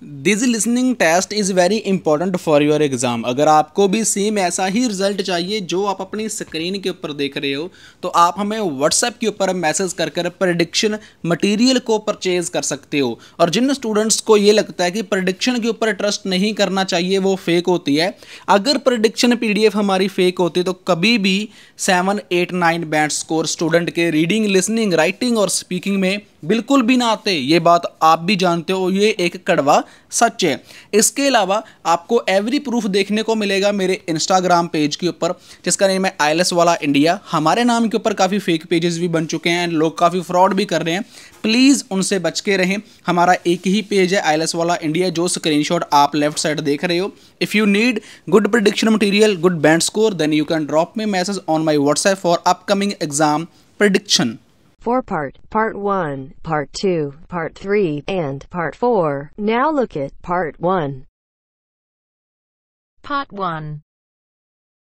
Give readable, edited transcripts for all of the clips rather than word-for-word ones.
This listening test is very important for your exam. अगर आपको भी सेम ऐसा ही रिजल्ट चाहिए जो आप अपनी स्क्रीन के ऊपर देख रहे हो, तो आप हमें व्हाट्सएप के ऊपर मैसेज कर कर प्रेडिक्शन मटेरियल को परचेज कर सकते हो। और जिन स्टूडेंट्स को ये लगता है कि प्रेडिक्शन के ऊपर ट्रस्ट नहीं करना चाहिए, वो फेक होती है, अगर प्रेडिक्शन पीडीएफ हमारी फेक होती तो कभी भी 7, 8, 9 बैंड स्कोर स्टूडेंट के रीडिंग, लिसनिंग, राइटिंग और स्पीकिंग में बिल्कुल भी ना आते। ये बात आप भी जानते हो, ये एक कड़वा सच है। इसके अलावा आपको एवरी प्रूफ देखने को मिलेगा मेरे इंस्टाग्राम पेज के ऊपर, जिसका नेम है आईएलएस वाला इंडिया। हमारे नाम के ऊपर काफ़ी फेक पेजेस भी बन चुके हैं, लोग काफ़ी फ्रॉड भी कर रहे हैं। प्लीज़ उनसे बच के रहें। हमारा एक ही पेज है आईएलएस वाला इंडिया, जो स्क्रीनशॉट आप लेफ्ट साइड देख रहे हो। If you need good prediction material, good band score, then you can drop me message on my WhatsApp for upcoming exam prediction. Part 1, Part 2, Part 3, and Part 4. Now look at Part 1. Part 1.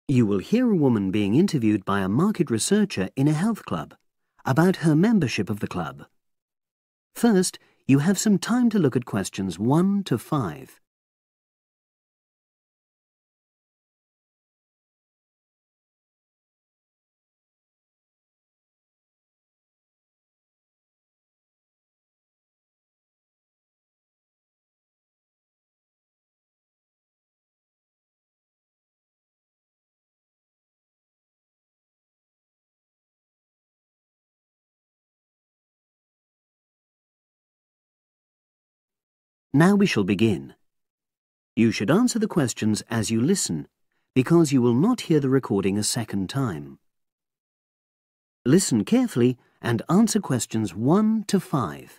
You will hear a woman being interviewed by a market researcher in a health club about her membership of the club. First, you have some time to look at questions 1 to 5. Now we shall begin. You should answer the questions as you listen, because you will not hear the recording a second time. Listen carefully and answer questions 1 to 5.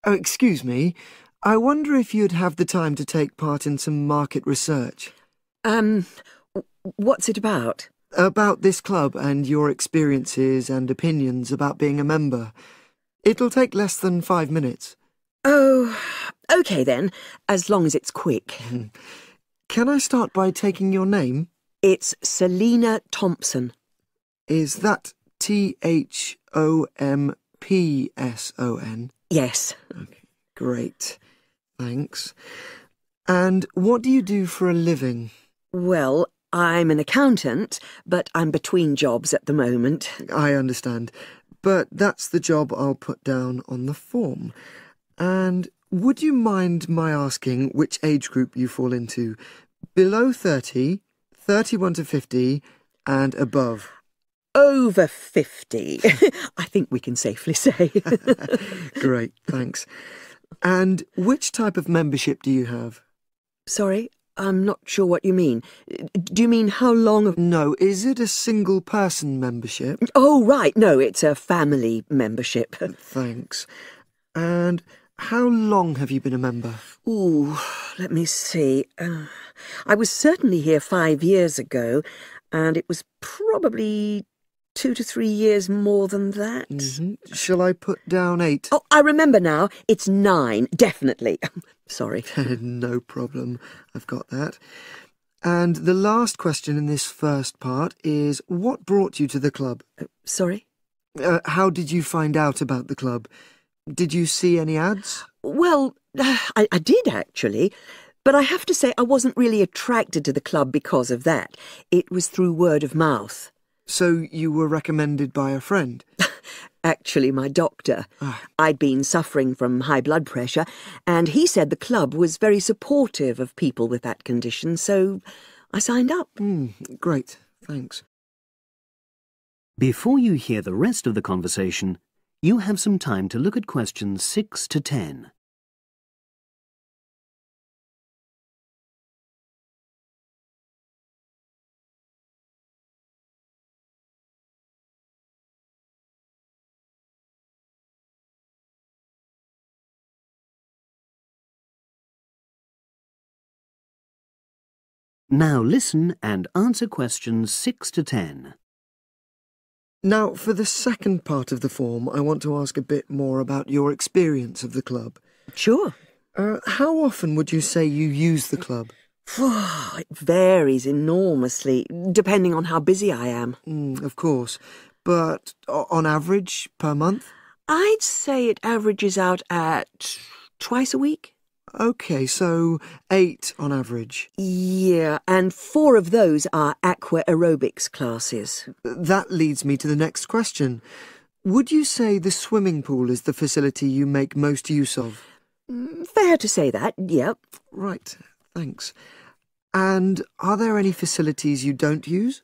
Oh, excuse me. I wonder if you'd have the time to take part in some market research. What's it about? About this club and your experiences and opinions about being a member. It'll take less than 5 minutes. Oh, okay then, as long as it's quick. Can I start by taking your name? It's Selina Thompson. Is that Thompson? Yes. Okay, great. Thanks. And what do you do for a living? Well, I'm an accountant, but I'm between jobs at the moment. I understand. But that's the job I'll put down on the form. And would you mind my asking which age group you fall into? Below 30, 31 to 50, and above? Over 50, I think we can safely say. Great, thanks. And which type of membership do you have? Sorry, I'm not sure what you mean. Do you mean how long of... No, is it a single-person membership? Oh, right, no, it's a family membership. Thanks. And how long have you been a member? Ooh, let me see. I was certainly here 5 years ago, and it was probably 2 to 3 years more than that. Mm-hmm. Shall I put down 8? Oh, I remember now. It's 9, definitely. Sorry. No problem. I've got that. And the last question in this first part is, what brought you to the club? Sorry? How did you find out about the club? Did you see any ads? Well, I did actually, but I have to say I wasn't really attracted to the club because of that. It was through word of mouth. So you were recommended by a friend? Actually, my doctor. I'd been suffering from high blood pressure, and he said the club was very supportive of people with that condition, so I signed up. Great, thanks. Before you hear the rest of the conversation, you have some time to look at questions 6 to 10. Now listen and answer questions 6 to 10. Now, for the second part of the form, I want to ask a bit more about your experience of the club. Sure. How often would you say you use the club? It varies enormously, depending on how busy I am. Of course. But on average, per month? I'd say it averages out at twice a week. OK, so 8 on average. Yeah, and 4 of those are aqua aerobics classes. That leads me to the next question. Would you say the swimming pool is the facility you make most use of? Fair to say that, yep. Right, thanks. And are there any facilities you don't use?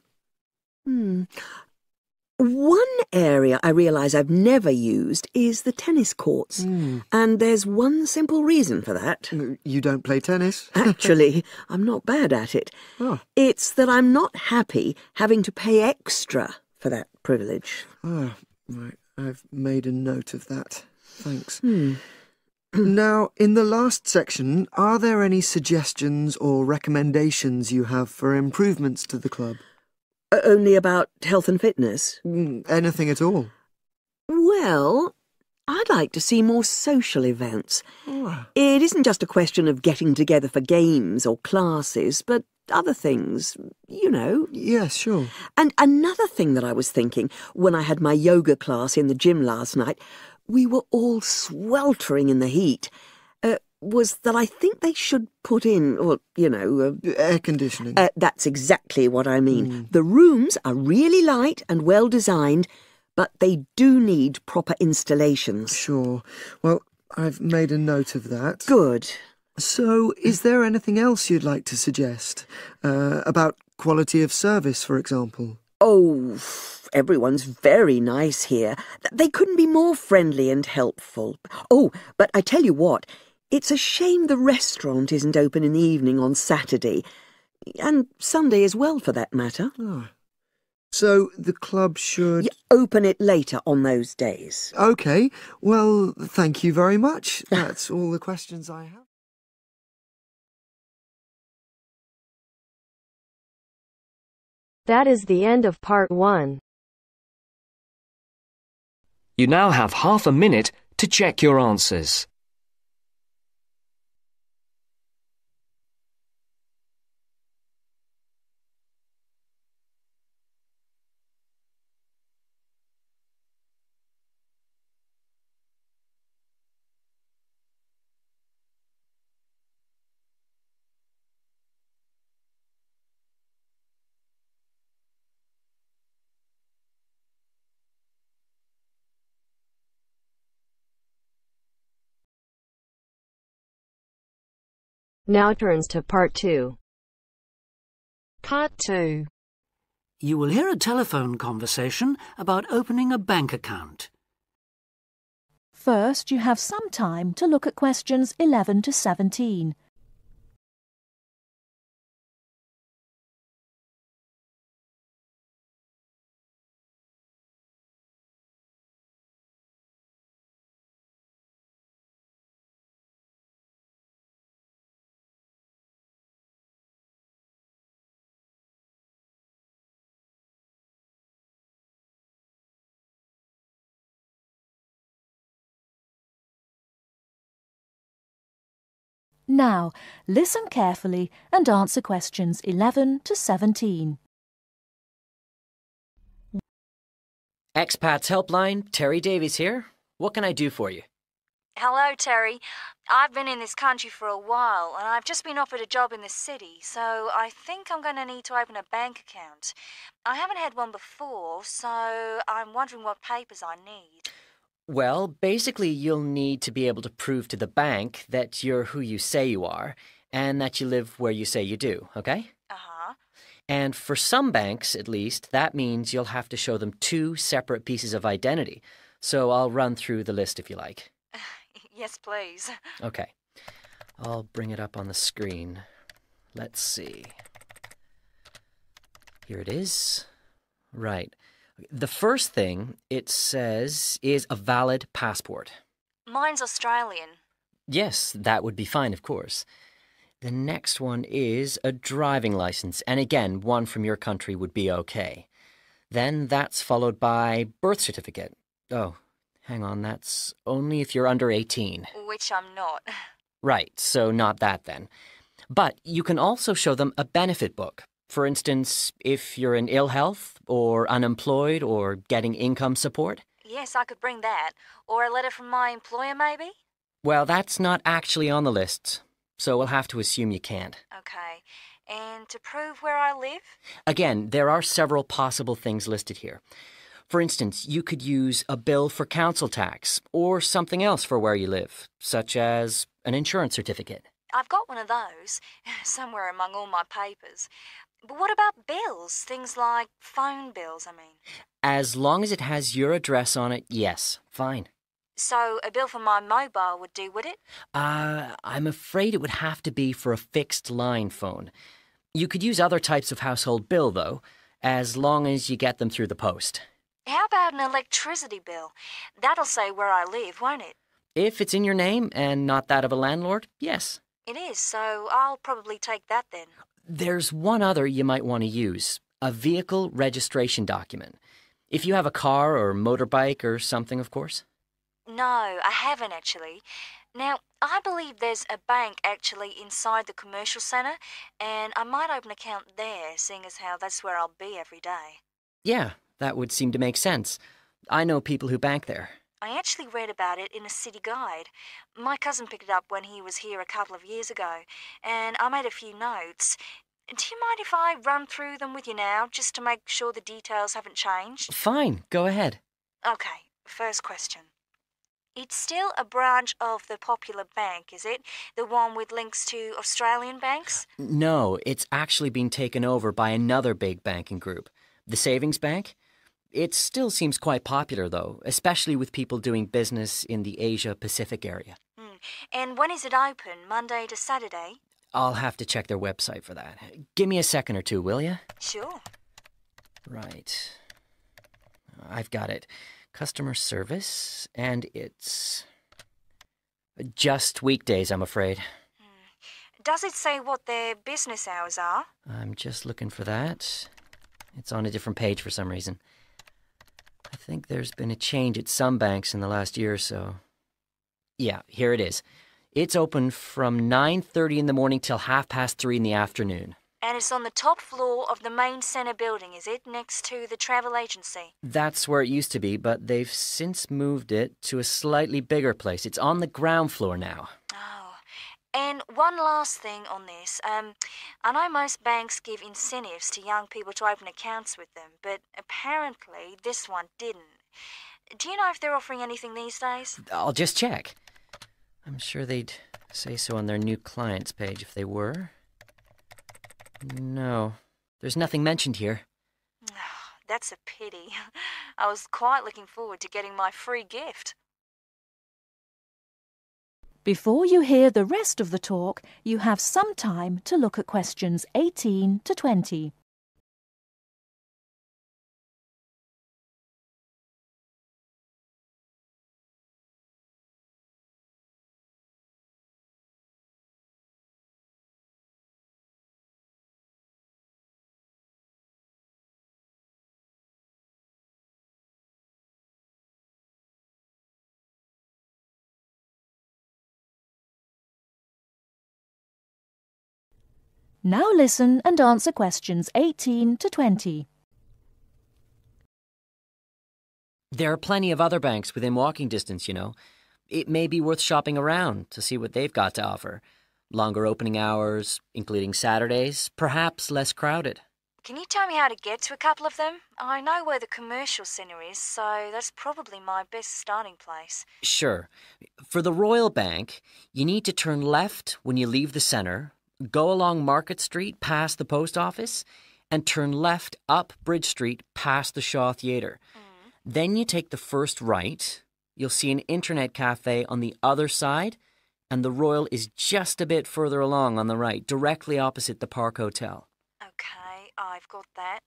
One area I realise I've never used is the tennis courts. And there's one simple reason for that. You don't play tennis? Actually, I'm not bad at it. Oh. It's that I'm not happy having to pay extra for that privilege. Oh, right. I've made a note of that. Thanks. Now, in the last section, are there any suggestions or recommendations you have for improvements to the club? Only about health and fitness? Anything at all? Well, I'd like to see more social events. Oh. It isn't just a question of getting together for games or classes, but other things, you know. Yes, sure. And another thing that I was thinking when I had my yoga class in the gym last night, we were all sweltering in the heat, was that I think they should put in, or, you know... air conditioning. That's exactly what I mean. The rooms are really light and well designed, but they do need proper installations. Sure. Well, I've made a note of that. Good. So, is there anything else you'd like to suggest? About quality of service, for example? Oh, everyone's very nice here. They couldn't be more friendly and helpful. Oh, but I tell you what, it's a shame the restaurant isn't open in the evening on Saturday, and Sunday as well, for that matter. Oh. So, the club should... Open it later on those days. OK. Well, thank you very much. That's all the questions I have. That is the end of part 1. You now have half a minute to check your answers. Now turns to part 2. Part 2. You will hear a telephone conversation about opening a bank account. First, you have some time to look at questions 11 to 17. Now, listen carefully and answer questions 11 to 17. Expats Helpline, Terry Davies here. What can I do for you? Hello, Terry. I've been in this country for a while, and I've just been offered a job in the city, so I think I'm going to need to open a bank account. I haven't had one before, so I'm wondering what papers I need. Well, basically you'll need to be able to prove to the bank that you're who you say you are, and that you live where you say you do, okay? Uh-huh. And for some banks, at least, that means you'll have to show them 2 separate pieces of identity. So I'll run through the list if you like. Yes, please. Okay. I'll bring it up on the screen. Let's see. Here it is. Right. The first thing it says is a valid passport. Mine's Australian. Yes, that would be fine, of course. The next one is a driving license, and again, one from your country would be okay. Then that's followed by birth certificate. Oh, hang on, that's only if you're under 18. Which I'm not. Right, so not that then. But you can also show them a benefit book. For instance, if you're in ill health, or unemployed, or getting income support. Yes, I could bring that. Or a letter from my employer, maybe? Well, that's not actually on the list, so we'll have to assume you can't. Okay. And to prove where I live? Again, there are several possible things listed here. For instance, you could use a bill for council tax or something else for where you live, such as an insurance certificate. I've got one of those, somewhere among all my papers. But what about bills? Things like phone bills, I mean. As long as it has your address on it, yes, fine. So a bill for my mobile would do, would it? I'm afraid it would have to be for a fixed line phone. You could use other types of household bill, though, as long as you get them through the post. How about an electricity bill? That'll say where I live, won't it? If it's in your name and not that of a landlord, yes. It is, so I'll probably take that then. There's one other you might want to use, a vehicle registration document. If you have a car or motorbike or something, of course. No, I haven't actually. Now, I believe there's a bank actually inside the commercial centre, and I might open an account there, seeing as how that's where I'll be every day. Yeah, that would seem to make sense. I know people who bank there. I actually read about it in a city guide. My cousin picked it up when he was here a couple of years ago, and I made a few notes. Do you mind if I run through them with you now, just to make sure the details haven't changed? Fine, go ahead. Okay, first question. It's still a branch of the Popular Bank, is it? The one with links to Australian banks? No, it's actually been taken over by another big banking group, the Savings Bank. It still seems quite popular, though, especially with people doing business in the Asia-Pacific area. And when is it open, Monday to Saturday? I'll have to check their website for that. Give me a second or two, will you? Sure. Right. I've got it. Customer service, and it's just weekdays, I'm afraid. Does it say what their business hours are? I'm just looking for that. It's on a different page for some reason. I think there's been a change at some banks in the last year or so. Yeah, here it is. It's open from 9:30 in the morning till 3:30 in the afternoon. And it's on the top floor of the main centre building, is it? Next to the travel agency? That's where it used to be, but they've since moved it to a slightly bigger place. It's on the ground floor now. Oh. And one last thing on this. I know most banks give incentives to young people to open accounts with them, but apparently this one didn't. Do you know if they're offering anything these days? I'll just check. I'm sure they'd say so on their new clients page if they were. No, there's nothing mentioned here. That's a pity. I was quite looking forward to getting my free gift. Before you hear the rest of the talk, you have some time to look at questions 18 to 20. Now listen and answer questions 18 to 20. There are plenty of other banks within walking distance, you know. It may be worth shopping around to see what they've got to offer. Longer opening hours, including Saturdays, perhaps less crowded. Can you tell me how to get to a couple of them? I know where the commercial centre is, so that's probably my best starting place. Sure. For the Royal Bank, you need to turn left when you leave the centre, go along Market Street past the post office, and turn left up Bridge Street past the Shaw Theatre. Then you take the first right. You'll see an internet cafe on the other side, and the Royal is just a bit further along on the right, directly opposite the Park Hotel. Okay, I've got that.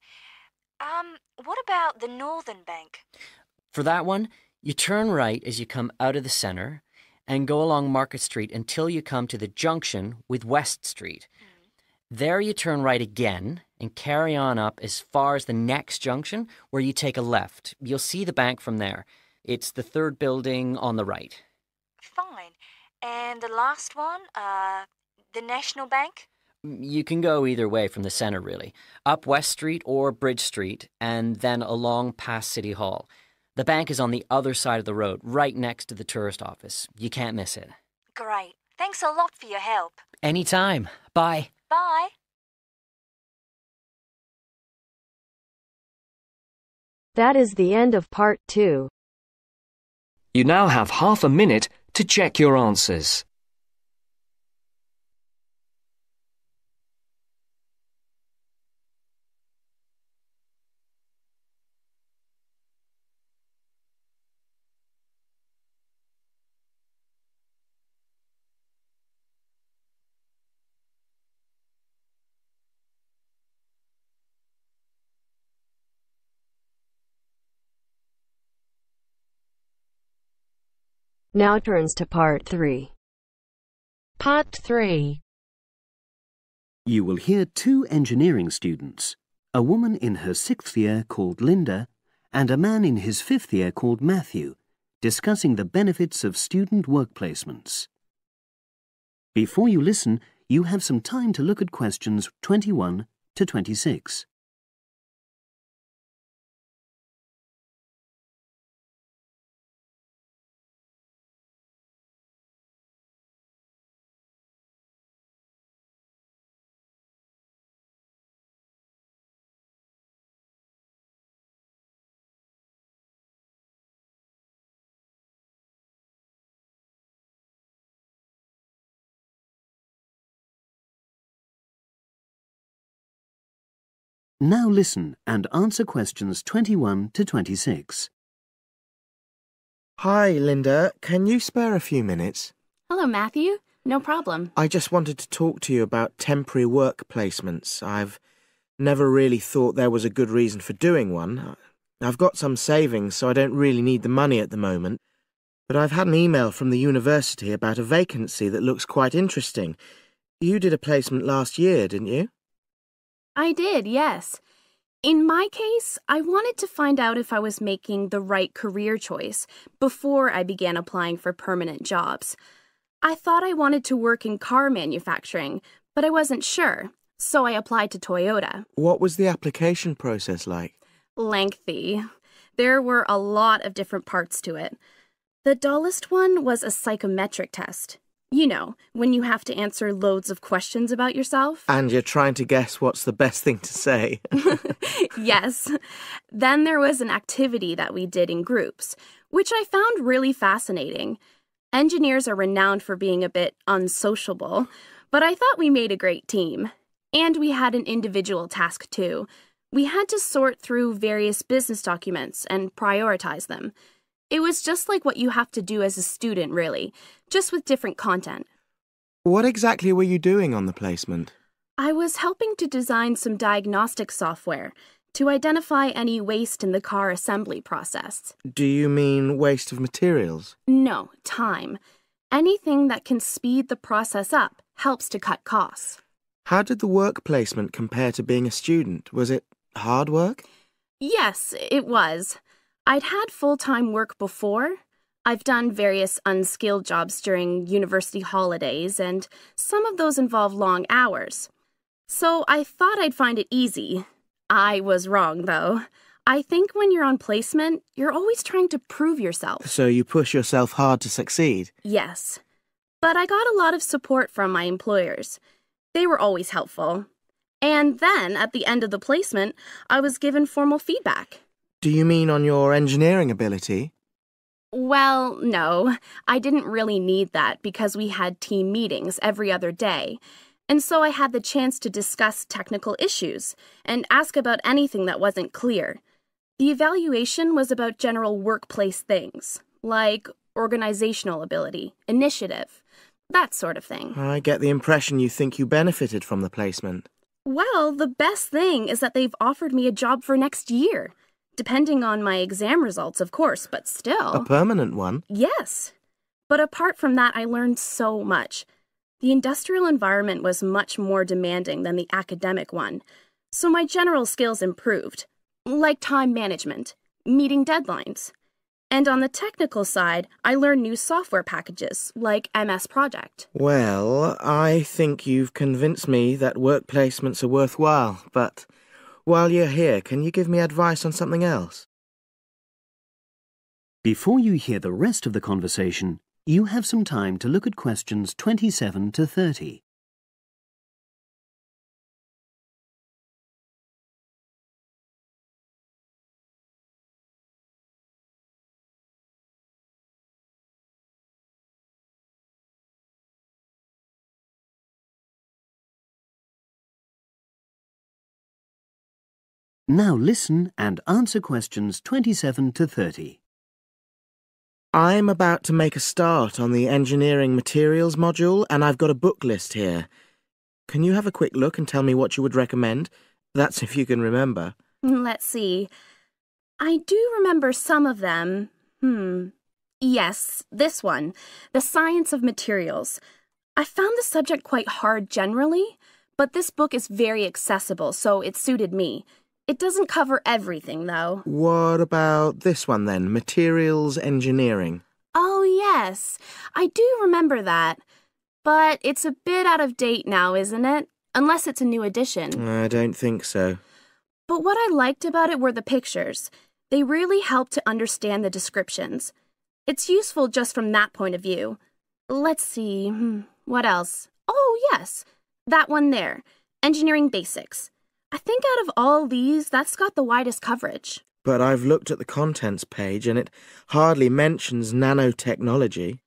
What about the Northern Bank? For that one, you turn right as you come out of the centre and go along Market Street until you come to the junction with West Street. There you turn right again and carry on up as far as the next junction where you take a left. You'll see the bank from there. It's the third building on the right. Fine. And the last one, the National Bank? You can go either way from the centre, really. Up West Street or Bridge Street and then along past City Hall. The bank is on the other side of the road, right next to the tourist office. You can't miss it. Great. Thanks a lot for your help. Anytime. Bye. Bye. That is the end of part 2. You now have half a minute to check your answers. Now turns to part 3. Part 3. You will hear 2 engineering students, a woman in her 6th year called Linda and a man in his 5th year called Matthew, discussing the benefits of student work placements. Before you listen, you have some time to look at questions 21 to 26. Now listen and answer questions 21 to 26. Hi, Linda. Can you spare a few minutes? Hello, Matthew. No problem. I just wanted to talk to you about temporary work placements. I've never really thought there was a good reason for doing one. I've got some savings, so I don't really need the money at the moment. But I've had an email from the university about a vacancy that looks quite interesting. You did a placement last year, didn't you? I did, yes. In my case, I wanted to find out if I was making the right career choice before I began applying for permanent jobs. I thought I wanted to work in car manufacturing, but I wasn't sure, so I applied to Toyota. What was the application process like? Lengthy. There were a lot of different parts to it. The dullest one was a psychometric test. You know, when you have to answer loads of questions about yourself. And you're trying to guess what's the best thing to say. Yes. Then there was an activity that we did in groups, which I found really fascinating. Engineers are renowned for being a bit unsociable, but I thought we made a great team. And we had an individual task too. We had to sort through various business documents and prioritize them. It was just like what you have to do as a student, really, just with different content. What exactly were you doing on the placement? I was helping to design some diagnostic software to identify any waste in the car assembly process. Do you mean waste of materials? No, time. Anything that can speed the process up helps to cut costs. How did the work placement compare to being a student? Was it hard work? Yes, it was. I'd had full-time work before. I've done various unskilled jobs during university holidays, and some of those involve long hours. So I thought I'd find it easy. I was wrong, though. I think when you're on placement, you're always trying to prove yourself. So you push yourself hard to succeed? Yes. But I got a lot of support from my employers. They were always helpful. And then, at the end of the placement, I was given formal feedback. Do you mean on your engineering ability? Well, no. I didn't really need that because we had team meetings every other day. And so I had the chance to discuss technical issues and ask about anything that wasn't clear. The evaluation was about general workplace things, like organizational ability, initiative, that sort of thing. I get the impression you think you benefited from the placement. Well, the best thing is that they've offered me a job for next year. Depending on my exam results, of course, but still. A permanent one? Yes. But apart from that, I learned so much. The industrial environment was much more demanding than the academic one, so my general skills improved, like time management, meeting deadlines. And on the technical side, I learned new software packages, like MS Project. Well, I think you've convinced me that work placements are worthwhile, but while you're here, can you give me advice on something else? Before you hear the rest of the conversation, You have some time to look at questions 27 to 30. Now listen and answer questions 27 to 30. I'm about to make a start on the engineering materials module, and I've got a book list here. Can you have a quick look and tell me what you would recommend? That's if you can remember. Let's see. I do remember some of them. Yes, this one, The Science of Materials. I found the subject quite hard generally, but this book is very accessible, so it suited me. It doesn't cover everything, though. What about this one then, Materials Engineering? Oh, yes. I do remember that. But it's a bit out of date now, isn't it? Unless it's a new edition. I don't think so. But what I liked about it were the pictures. They really helped to understand the descriptions. It's useful just from that point of view. Let's see, what else? Oh, yes, that one there, Engineering Basics. I think out of all these, that's got the widest coverage. But I've looked at the contents page and it hardly mentions nanotechnology.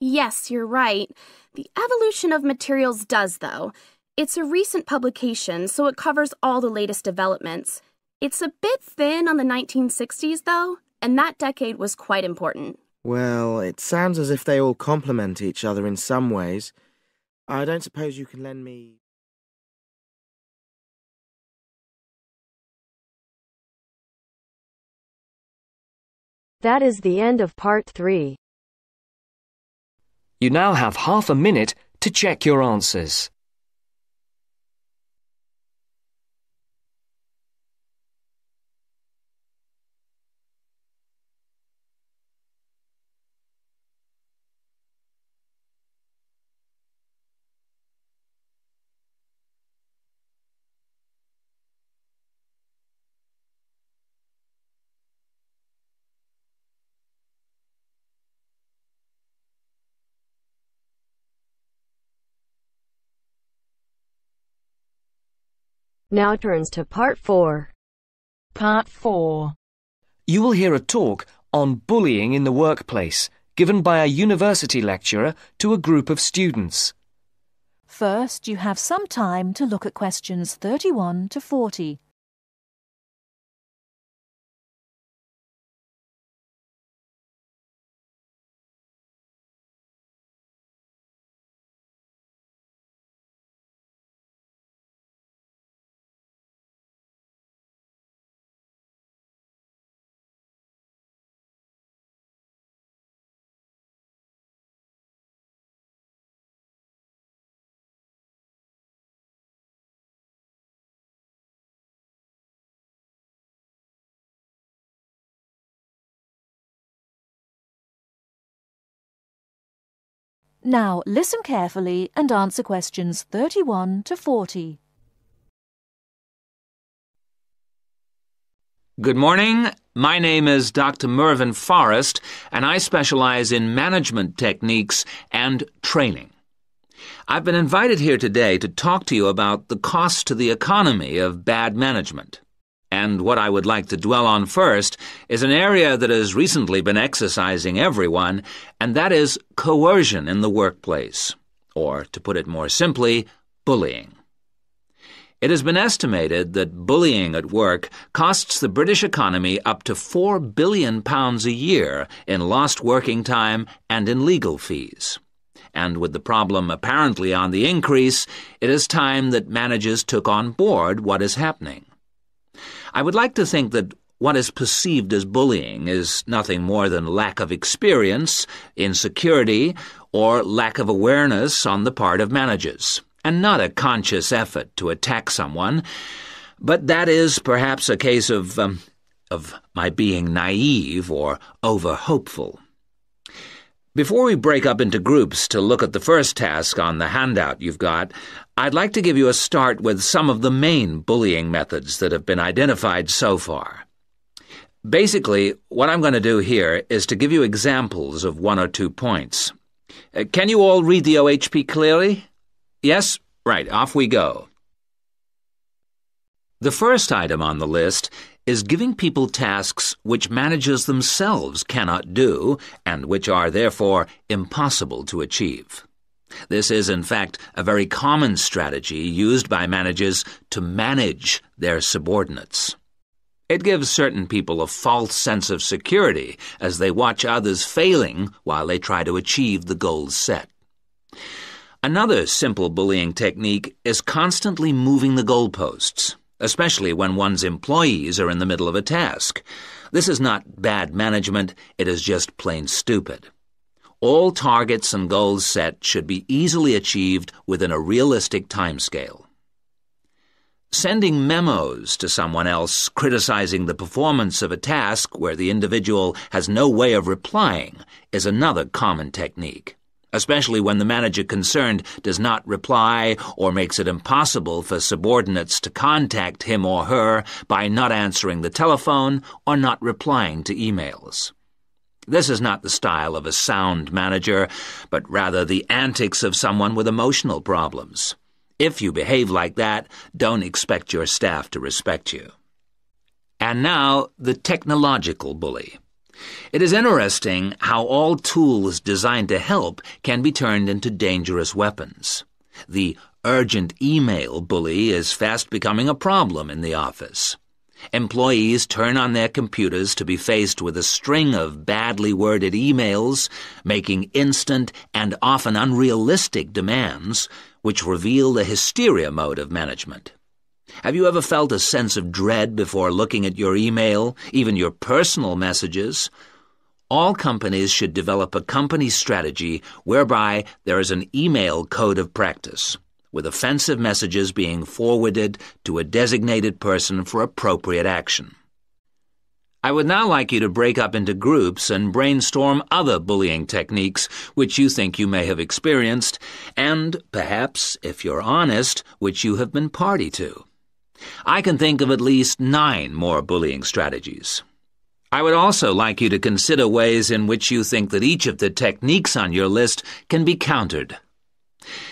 Yes, you're right. The evolution of materials does, though. It's a recent publication, so it covers all the latest developments. It's a bit thin on the 1960s, though, and that decade was quite important. Well, it sounds as if they all complement each other in some ways. I don't suppose you can lend me... That is the end of part 3. You now have half a minute to check your answers. Now turns to part 4. Part 4. You will hear a talk on bullying in the workplace, given by a university lecturer to a group of students. First, you have some time to look at questions 31 to 40. Now listen carefully and answer questions 31 to 40. Good morning. My name is Dr. Mervyn Forrest, and I specialize in management techniques and training. I've been invited here today to talk to you about the cost to the economy of bad management. And what I would like to dwell on first is an area that has recently been exercising everyone, and that is coercion in the workplace, or, to put it more simply, bullying. It has been estimated that bullying at work costs the British economy up to £4 billion a year in lost working time and in legal fees. And with the problem apparently on the increase, it is time that managers took on board what is happening. I would like to think that what is perceived as bullying is nothing more than lack of experience, insecurity, or lack of awareness on the part of managers, and not a conscious effort to attack someone. But that is perhaps a case of my being naive or over-hopeful. Before we break up into groups to look at the first task on the handout you've got, I'd like to give you a start with some of the main bullying methods that have been identified so far. Basically, what I'm going to do here is to give you examples of 1 or 2 points, Can you all read the OHP clearly? Yes? Right, off we go. The first item on the list is giving people tasks which managers themselves cannot do and which are therefore impossible to achieve. This is, in fact, a very common strategy used by managers to manage their subordinates. It gives certain people a false sense of security as they watch others failing while they try to achieve the goals set. Another simple bullying technique is constantly moving the goalposts, especially when one's employees are in the middle of a task. This is not bad management, it is just plain stupid. All targets and goals set should be easily achieved within a realistic timescale. Sending memos to someone else criticizing the performance of a task where the individual has no way of replying is another common technique, especially when the manager concerned does not reply or makes it impossible for subordinates to contact him or her by not answering the telephone or not replying to emails. This is not the style of a sound manager, but rather the antics of someone with emotional problems. If you behave like that, don't expect your staff to respect you. And now, the technological bully. It is interesting how all tools designed to help can be turned into dangerous weapons. The urgent email bully is fast becoming a problem in the office. Employees turn on their computers to be faced with a string of badly worded emails, making instant and often unrealistic demands, which reveal the hysteria mode of management. Have you ever felt a sense of dread before looking at your email, even your personal messages? All companies should develop a company strategy whereby there is an email code of practice, with offensive messages being forwarded to a designated person for appropriate action. I would now like you to break up into groups and brainstorm other bullying techniques which you think you may have experienced, and perhaps, if you're honest, which you have been party to. I can think of at least 9 more bullying strategies. I would also like you to consider ways in which you think that each of the techniques on your list can be countered.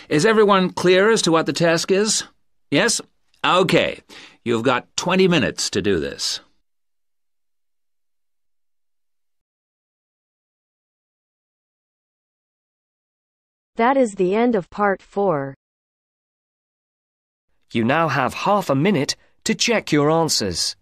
Is everyone clear as to what the task is? Yes? Okay. You've got 20 minutes to do this. That is the end of part 4. You now have half a minute to check your answers.